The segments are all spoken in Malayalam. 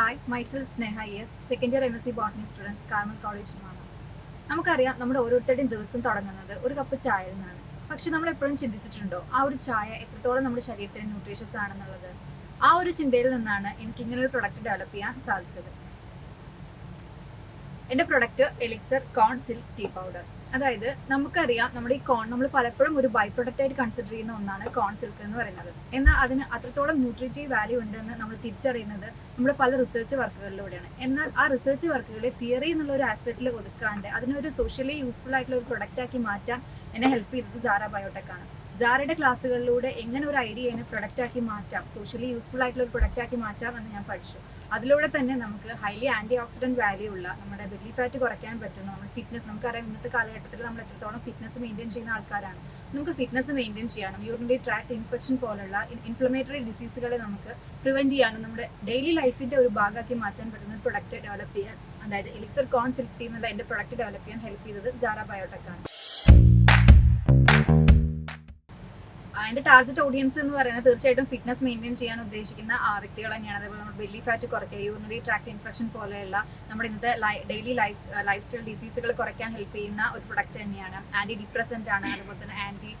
Hi, myself Sneha yes, second year MSc Botany student, Carmel College Mama. നമുക്കറിയാം നമ്മുടെ ഓരോരുത്തരുടെയും ദിവസം തുടങ്ങുന്നത് ഒരു കപ്പ് ചായയിൽ നിന്നാണ്. പക്ഷെ നമ്മൾ എപ്പോഴും ചിന്തിച്ചിട്ടുണ്ടോ ആ ഒരു ചായ എത്രത്തോളം നമ്മുടെ ശരീരത്തിന് ന്യൂട്രീഷ്യസ് ആണെന്നുള്ളത്? ആ ഒരു ചിന്തയിൽ നിന്നാണ് എനിക്ക് ഇങ്ങനെ ഒരു പ്രൊഡക്റ്റ് ഡെവലപ്പ് ചെയ്യാൻ സാധിച്ചത്. എൻ്റെ പ്രൊഡക്റ്റ് എലിക്സർ കോൺ സിൽക്ക് ടീ പൗഡർ. അതായത് നമുക്കറിയാം നമ്മുടെ ഈ കോൺ നമ്മൾ പലപ്പോഴും ഒരു ബൈ പ്രൊഡക്റ്റ് ആയിട്ട് കൺസിഡർ ചെയ്യുന്ന ഒന്നാണ് കോൺ സിൽക്ക് എന്ന് പറയുന്നത്. എന്നാൽ അതിന് അത്രത്തോളം ന്യൂട്രീറ്റീവ് വാല്യൂ ഉണ്ടെന്ന് നമ്മൾ തിരിച്ചറിയുന്നത് നമ്മുടെ പല റിസർച്ച് വർക്കുകളിലൂടെയാണ്. എന്നാൽ ആ റിസർച്ച് വർക്കുകളെ തിയറി എന്നുള്ള ഒരു ആസ്പെക്റ്റിൽ ഒതുക്കാണ്ട് അതിനൊരു സോഷ്യലി യൂസ്ഫുൾ ആയിട്ടുള്ള ഒരു പ്രൊഡക്റ്റ് ആക്കി മാറ്റാൻ എന്നെ ഹെൽപ്പ് ചെയ്തത് സാറ ബയോടെക് ആണ്. സാറയുടെ ക്ലാസ്സുകളിലൂടെ എങ്ങനെ ഒരു ഐഡിയനെ പ്രൊഡക്റ്റ് ആക്കി മാറ്റാം, സോഷ്യലി യൂസ്ഫുൾ ആയിട്ടുള്ള ഒരു പ്രൊഡക്റ്റ് ആക്കി മാറ്റാം എന്ന് ഞാൻ പഠിച്ചു. അതിലൂടെ തന്നെ നമുക്ക് ഹൈലി ആന്റി ഓക്സിഡന്റ് വാല്യൂ ഉള്ള നമ്മുടെ ബെല്ലി ഫാറ്റ് കുറയ്ക്കാൻ പറ്റുന്നു. നമ്മുടെ ഫിറ്റ്നസ് നമുക്കറിയാം, ഇന്നത്തെ കാലഘട്ടത്തിൽ നമ്മൾ എത്രത്തോളം ഫിറ്റ്നസ് മെയിൻറ്റെയിൻ ചെയ്യുന്ന ആൾക്കാരാണ്. നമുക്ക് ഫിറ്റ്നസ് മെയിൻറ്റെയിൻ ചെയ്യാനും യൂറിനറി ട്രാക്ട് ഇൻഫെക്ഷൻ പോലുള്ള ഇൻഫ്ലമേറ്ററി ഡിസീസുകളെ നമുക്ക് പ്രിവെന്റ് ചെയ്യാനും നമ്മുടെ ഡെയിലി ലൈഫിന്റെ ഒരു ഭാഗമാക്കി മാറ്റാൻ പറ്റുന്ന പ്രൊഡക്റ്റ് ഡെവലപ്പ് ചെയ്യാൻ, അതായത് എലിക്സർ കോൺ സിൽക്ക് ടീ എന്നുള്ള എൻ്റെ പ്രൊഡക്റ്റ് ഡെവലപ്പ് ചെയ്യാൻ ഹെൽപ്പ് ചെയ്തത് സാറ ബയോടെക് ആണ്. അതിന്റെ ടാർഗറ്റ് ഓഡിയൻസ് എന്ന് പറയുന്നത് തീർച്ചയായിട്ടും ഫിറ്റ്നസ് മെയിൻറ്റെയിൻ ചെയ്യാൻ ഉദ്ദേശിക്കുന്ന വ്യക്തികൾ തന്നെയാണ്. അതേപോലെ നമ്മൾ ബെല്ലി ഫാറ്റ് കുറയ്ക്കുക, യൂറിനറി ട്രാക്ട് ഇൻഫെക്ഷൻ പോലെയുള്ള നമ്മുടെ ഇന്നത്തെ ഡെയിലി ലൈഫ് സ്റ്റൈൽ ഡിസീസുകൾ കുറയ്ക്കാൻ ഹെൽപ്പ് ചെയ്യുന്ന ഒരു പ്രൊഡക്റ്റ് തന്നെയാണ്. ആന്റി ഡിപ്രസന്റ് ആണ്, അതുപോലെ തന്നെ ആന്റി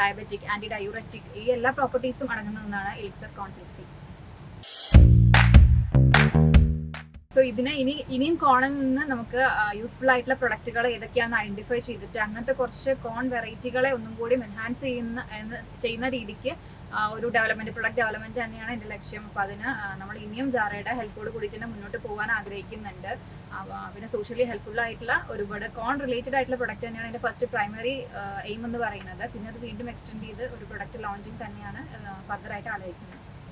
ഡയബറ്റിക്, ആന്റി ഡയൂററ്റിക്, ഈ എല്ലാ പ്രോപ്പർട്ടീസും അടങ്ങുന്ന ഒന്നാണ് എലിക്സർ കോൺ സിൽക്ക് ടീ. സോ ഇനിയും കോണിൽ നിന്ന് നമുക്ക് യൂസ്ഫുൾ ആയിട്ടുള്ള പ്രൊഡക്റ്റുകൾ ഏതൊക്കെയാണെന്ന് ഐഡന്റിഫൈ ചെയ്തിട്ട് അങ്ങനത്തെ കുറച്ച് കോൺ വെറൈറ്റികളെ ഒന്നും കൂടി എൻഹാൻസ് ചെയ്യുന്ന രീതിക്ക് ഒരു പ്രൊഡക്റ്റ് ഡെവലപ്മെന്റ് തന്നെയാണ് എൻ്റെ ലക്ഷ്യം. അപ്പോൾ അതിന് നമ്മൾ ഇനിയും സാറയുടെ ഹെൽപ്പോട് കൂടിയിട്ട് തന്നെ മുന്നോട്ട് പോകാൻ ആഗ്രഹിക്കുന്നുണ്ട്. പിന്നെ സോഷ്യലി ഹെൽപ്ഫുൾ ആയിട്ടുള്ള ഒരുപാട് കോൺ റിലേറ്റഡ് ആയിട്ടുള്ള പ്രൊഡക്റ്റ് തന്നെയാണ് എൻ്റെ ഫസ്റ്റ് പ്രൈമറി എയിം എന്ന് പറയുന്നത്. പിന്നെ അത് വീണ്ടും എക്സ്റ്റെൻഡ് ചെയ്ത് ഒരു പ്രൊഡക്റ്റ് ലോഞ്ചിങ് തന്നെയാണ് ഫർദർ ആയിട്ട് ആലോചിക്കുന്നത്.